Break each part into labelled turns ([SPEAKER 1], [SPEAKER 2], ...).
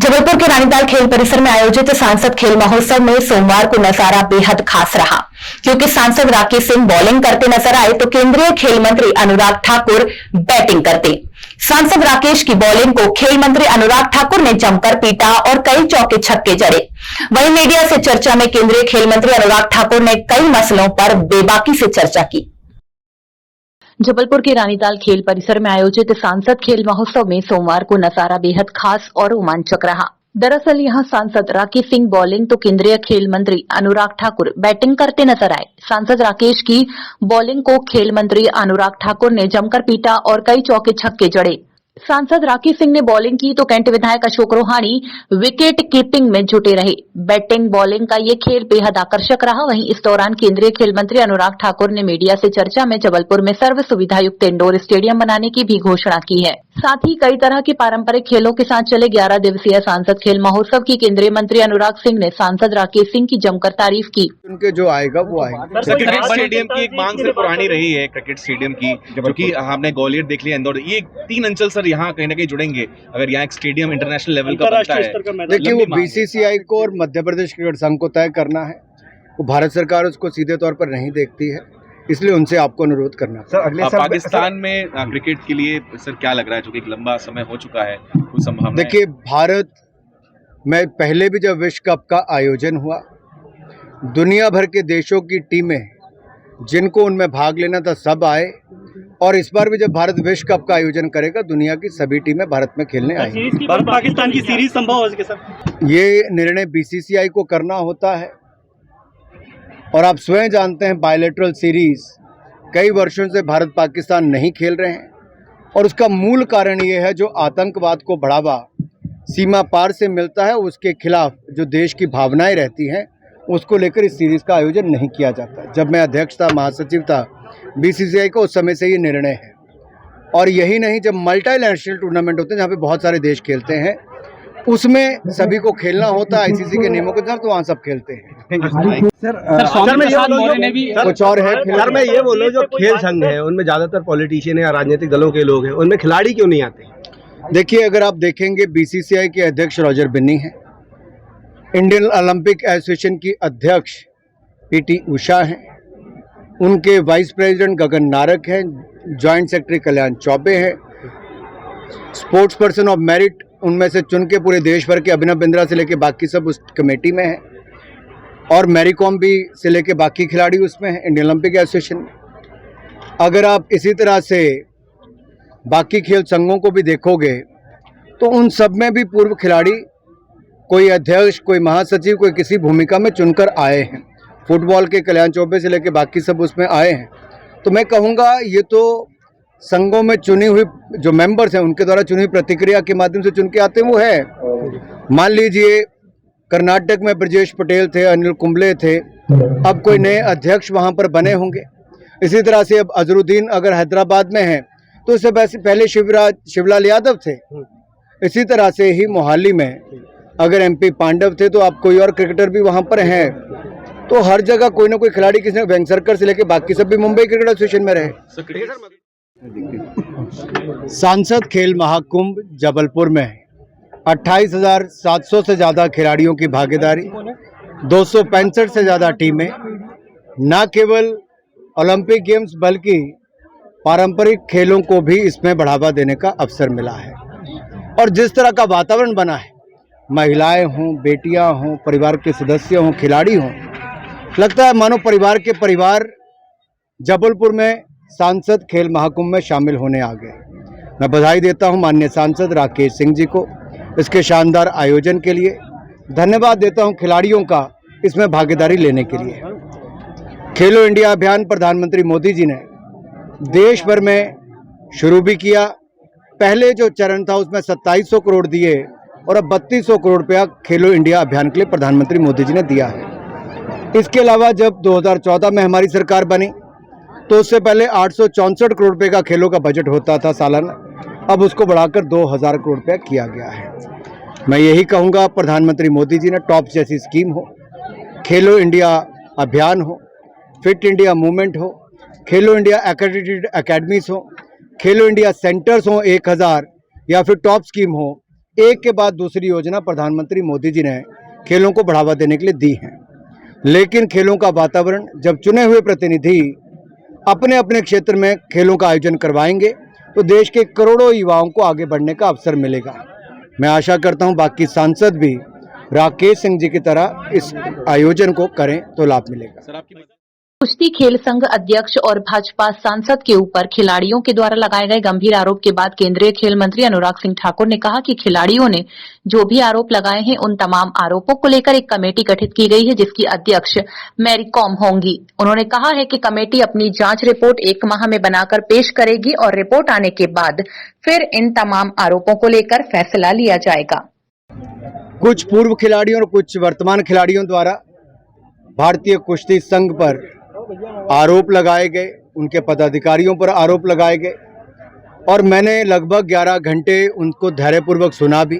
[SPEAKER 1] जबलपुर के रानीताल खेल परिसर में आयोजित सांसद खेल महोत्सव में सोमवार को नजारा बेहद खास रहा, क्योंकि सांसद राकेश सिंह बॉलिंग करते नजर आए तो केंद्रीय खेल मंत्री अनुराग ठाकुर बैटिंग करते। सांसद राकेश की बॉलिंग को खेल मंत्री अनुराग ठाकुर ने जमकर पीटा और कई चौके छक्के जड़े। वहीं मीडिया से चर्चा में केंद्रीय खेल मंत्री अनुराग ठाकुर ने कई मसलों पर बेबाकी से चर्चा की। जबलपुर के रानीताल खेल परिसर में आयोजित सांसद खेल महोत्सव में सोमवार को नजारा बेहद खास और रोमांचक रहा। दरअसल यहां सांसद राकेश सिंह बॉलिंग तो केंद्रीय खेल मंत्री अनुराग ठाकुर बैटिंग करते नजर आए। सांसद राकेश की बॉलिंग को खेल मंत्री अनुराग ठाकुर ने जमकर पीटा और कई चौके छक्के जड़े। सांसद राकेश सिंह ने बॉलिंग की तो कैंट विधायक अशोक रोहानी विकेट कीपिंग में जुटे रहे। बैटिंग बॉलिंग का ये खेल बेहद आकर्षक रहा। वहीं इस दौरान केंद्रीय खेल मंत्री अनुराग ठाकुर ने मीडिया से चर्चा में जबलपुर में सर्व सुविधा युक्त इंडोर स्टेडियम बनाने की भी घोषणा की है। साथ ही कई तरह के पारंपरिक खेलों के साथ चले 11 दिवसीय सांसद खेल महोत्सव की केंद्रीय मंत्री अनुराग सिंह ने सांसद राकेश सिंह की जमकर तारीफ की।
[SPEAKER 2] उनके जो आएगा वो आएगा।
[SPEAKER 3] क्रिकेट स्टेडियम की एक मांग से पुरानी रही है, क्रिकेट स्टेडियम की, क्योंकि हमने ग्वालियर देख लिया, इंदौर, ये 3 अंचल सर यहाँ कहीं ना कहीं जुड़ेंगे अगर यहाँ एक स्टेडियम इंटरनेशनल लेवल का बनता है।
[SPEAKER 2] देखिए, वो बीसीसीआई को और मध्य प्रदेश क्रिकेट संघ को तय करना है। वो भारत सरकार उसको सीधे तौर पर नहीं देखती है, इसलिए उनसे आपको अनुरोध करना
[SPEAKER 3] सर। अगले साल पाकिस्तान में क्रिकेट के लिए सर क्या लग रहा है, जो कि एक लंबा समय हो चुका है, कुछ संभावना?
[SPEAKER 2] देखिए, भारत में पहले भी जब विश्व कप का आयोजन हुआ, दुनिया भर के देशों की टीमें जिनको उनमें भाग लेना था सब आए, और इस बार भी जब भारत विश्व कप का आयोजन करेगा दुनिया की सभी टीमें भारत में खेलने आएंगी।
[SPEAKER 4] पाकिस्तान की सीरीज संभव हो सके सर?
[SPEAKER 2] ये निर्णय बीसीसीआई को करना होता है, और आप स्वयं जानते हैं बायलैटरल सीरीज कई वर्षों से भारत पाकिस्तान नहीं खेल रहे हैं, और उसका मूल कारण ये है जो आतंकवाद को बढ़ावा सीमा पार से मिलता है, उसके खिलाफ जो देश की भावनाएं रहती हैं उसको लेकर इस सीरीज का आयोजन नहीं किया जाता। जब मैं अध्यक्ष था, महासचिव था बीसीसीआई का, उस समय से ये निर्णय है। और यही नहीं, जब मल्टीनेशनल टूर्नामेंट होते हैं जहाँ पे बहुत सारे देश खेलते हैं, उसमें सभी को खेलना होता है आईसीसी के नियमों के तहत, तो वहाँ सब खेलते हैं। कुछ और है
[SPEAKER 4] सर, मैं ये बोलूँ जो खेल संघ है उनमें ज्यादातर पॉलिटिशियन या राजनीतिक दलों के लोग हैं, उनमें खिलाड़ी क्यों नहीं आते?
[SPEAKER 2] देखिए, अगर आप देखेंगे बीसीसीआई के अध्यक्ष रॉजर बिन्नी हैं, इंडियन ओलंपिक एसोसिएशन की अध्यक्ष पीटी उषा हैं, उनके वाइस प्रेसिडेंट गगन नारक हैं, जॉइंट सेक्रेटरी कल्याण चौबे हैं, स्पोर्ट्स पर्सन ऑफ मेरिट उनमें से चुन के पूरे देश भर के अभिनव बिंद्रा से लेके बाकी सब उस कमेटी में हैं, और मैरी कॉम भी से लेके बाकी खिलाड़ी उसमें हैं इंडियन ओलंपिक एसोसिएशन में। अगर आप इसी तरह से बाकी खेल संघों को भी देखोगे तो उन सब में भी पूर्व खिलाड़ी, कोई अध्यक्ष, कोई महासचिव, कोई किसी भूमिका में चुनकर आए हैं। फुटबॉल के कल्याण चौबे से लेके बाकी सब उसमें आए हैं। तो मैं कहूँगा ये तो संघों में चुनी हुई जो मेंबर्स हैं उनके द्वारा चुनी हुई प्रतिक्रिया के माध्यम से चुन के आते हैं वो है। मान लीजिए कर्नाटक में ब्रजेश पटेल थे, अनिल कुंबले थे, अब कोई नए अध्यक्ष वहाँ पर बने होंगे। इसी तरह से अब अजरुद्दीन अगर हैदराबाद में हैं तो उससे पहले शिवलाल यादव थे। इसी तरह से ही मोहाली में अगर एमपी पांडव थे, तो आप कोई और क्रिकेटर भी वहाँ पर हैं। तो हर जगह कोई ना कोई खिलाड़ी, किसी ने वेंगसरकर से लेके बाकी सब भी मुंबई क्रिकेट एसोसिएशन में रहे। सांसद खेल महाकुंभ जबलपुर में 28,700 से ज़्यादा खिलाड़ियों की भागीदारी, 265 से ज़्यादा टीमें, न केवल ओलंपिक गेम्स बल्कि पारंपरिक खेलों को भी इसमें बढ़ावा देने का अवसर मिला है। और जिस तरह का वातावरण बना है, महिलाएं हों, बेटियां हों, परिवार के सदस्य हों, खिलाड़ी हों, लगता है मानो परिवार के परिवार जबलपुर में सांसद खेल महाकुंभ में शामिल होने आ गए। मैं बधाई देता हूं माननीय सांसद राकेश सिंह जी को इसके शानदार आयोजन के लिए। धन्यवाद देता हूं खिलाड़ियों का इसमें भागीदारी लेने के लिए। खेलो इंडिया अभियान प्रधानमंत्री मोदी जी ने देश भर में शुरू भी किया। पहले जो चरण था उसमें 2700 करोड़ दिए, और अब 3200 करोड़ रुपया खेलो इंडिया अभियान के लिए प्रधानमंत्री मोदी जी ने दिया है। इसके अलावा जब 2014 में हमारी सरकार बनी तो उससे पहले 864 करोड़ रुपए का खेलों का बजट होता था सालाना, अब उसको बढ़ाकर 2000 करोड़ रुपया किया गया है। मैं यही कहूँगा, प्रधानमंत्री मोदी जी ने टॉप जैसी स्कीम हो, खेलो इंडिया अभियान हो, फिट इंडिया मूवमेंट हो, खेलो इंडिया एक्रेडिटेड एकेडमीज हो, खेलो इंडिया सेंटर्स हो 1000, या फिर टॉप स्कीम हो एक के बाद दूसरी योजना प्रधानमंत्री मोदी जी ने खेलों को बढ़ावा देने के लिए दी है। लेकिन खेलों का वातावरण जब चुने हुए प्रतिनिधि अपने अपने क्षेत्र में खेलों का आयोजन करवाएंगे तो देश के करोड़ों युवाओं को आगे बढ़ने का अवसर मिलेगा। मैं आशा करता हूं बाकी सांसद भी राकेश सिंह जी की तरह इस आयोजन को करें तो लाभ मिलेगा।
[SPEAKER 3] सर आपकी
[SPEAKER 1] कुश्ती खेल संघ अध्यक्ष और भाजपा सांसद के ऊपर खिलाड़ियों के द्वारा लगाए गए गंभीर आरोप के बाद केंद्रीय खेल मंत्री अनुराग सिंह ठाकुर ने कहा कि खिलाड़ियों ने जो भी आरोप लगाए हैं उन तमाम आरोपों को लेकर एक कमेटी गठित की गई है जिसकी अध्यक्ष मैरी कॉम होंगी। उन्होंने कहा है कि कमेटी अपनी जांच रिपोर्ट 1 माह में बनाकर पेश करेगी और रिपोर्ट आने के बाद फिर इन तमाम आरोपों को लेकर फैसला लिया जाएगा।
[SPEAKER 2] कुछ पूर्व खिलाड़ियों और कुछ वर्तमान खिलाड़ियों द्वारा भारतीय कुश्ती संघ पर आरोप लगाए गए, उनके पदाधिकारियों पर आरोप लगाए गए और मैंने लगभग 11 घंटे उनको धैर्यपूर्वक सुना भी,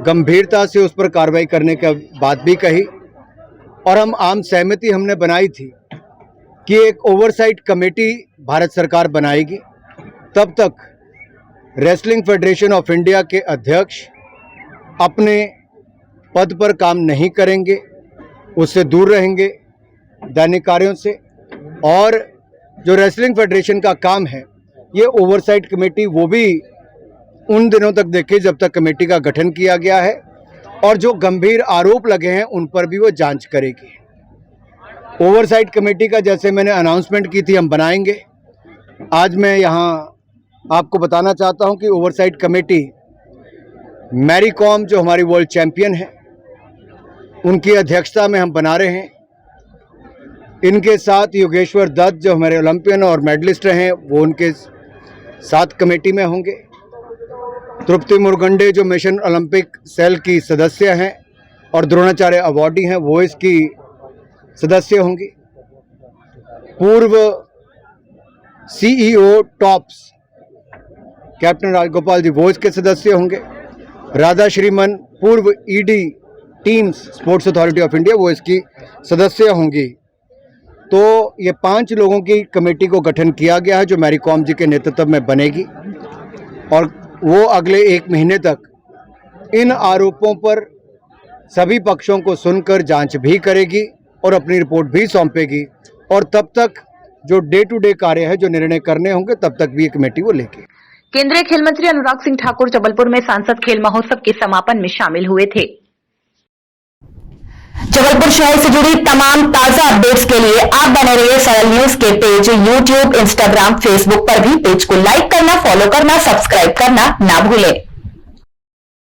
[SPEAKER 2] गंभीरता से उस पर कार्रवाई करने के बात भी कही और हम आम सहमति हमने बनाई थी कि एक ओवरसाइट कमेटी भारत सरकार बनाएगी। तब तक रेसलिंग फेडरेशन ऑफ इंडिया के अध्यक्ष अपने पद पर काम नहीं करेंगे, उससे दूर रहेंगे दैनिक कार्यों से। और जो रेसलिंग फेडरेशन का काम है ये ओवरसाइट कमेटी वो भी उन दिनों तक देखे जब तक कमेटी का गठन किया गया है और जो गंभीर आरोप लगे हैं उन पर भी वो जांच करेगी। ओवरसाइट कमेटी का जैसे मैंने अनाउंसमेंट की थी हम बनाएंगे। आज मैं यहाँ आपको बताना चाहता हूँ कि ओवरसाइट कमेटी मैरी कॉम जो हमारी वर्ल्ड चैंपियन है उनकी अध्यक्षता में हम बना रहे हैं। इनके साथ योगेश्वर दत्त जो हमारे ओलंपियन और मेडलिस्ट हैं वो उनके साथ कमेटी में होंगे। तृप्ति मुरगंडे जो मिशन ओलंपिक सेल की सदस्य हैं और द्रोणाचार्य अवार्डी हैं वो इसकी सदस्य होंगी। पूर्व सीईओ टॉप्स कैप्टन राजगोपाल जी वो इसके सदस्य होंगे। राधा श्रीमन पूर्व ED teams sports authority of India वो इसकी सदस्य होंगी। तो ये 5 लोगों की कमेटी को गठन किया गया है जो मैरी कॉम जी के नेतृत्व में बनेगी और वो अगले 1 महीने तक इन आरोपों पर सभी पक्षों को सुनकर जांच भी करेगी और अपनी रिपोर्ट भी सौंपेगी और तब तक जो डे टू डे कार्य है जो निर्णय करने होंगे तब तक भी ये कमेटी वो लेगी।
[SPEAKER 1] केंद्रीय खेल मंत्री अनुराग सिंह ठाकुर जबलपुर में सांसद खेल महोत्सव के समापन में शामिल हुए थे। जबलपुर शहर से जुड़ी तमाम ताजा अपडेट्स के लिए आप बने रहिए सरल न्यूज के पेज यूट्यूब, इंस्टाग्राम, फेसबुक पर भी पेज को लाइक करना, फॉलो करना, सब्सक्राइब करना ना भूलें।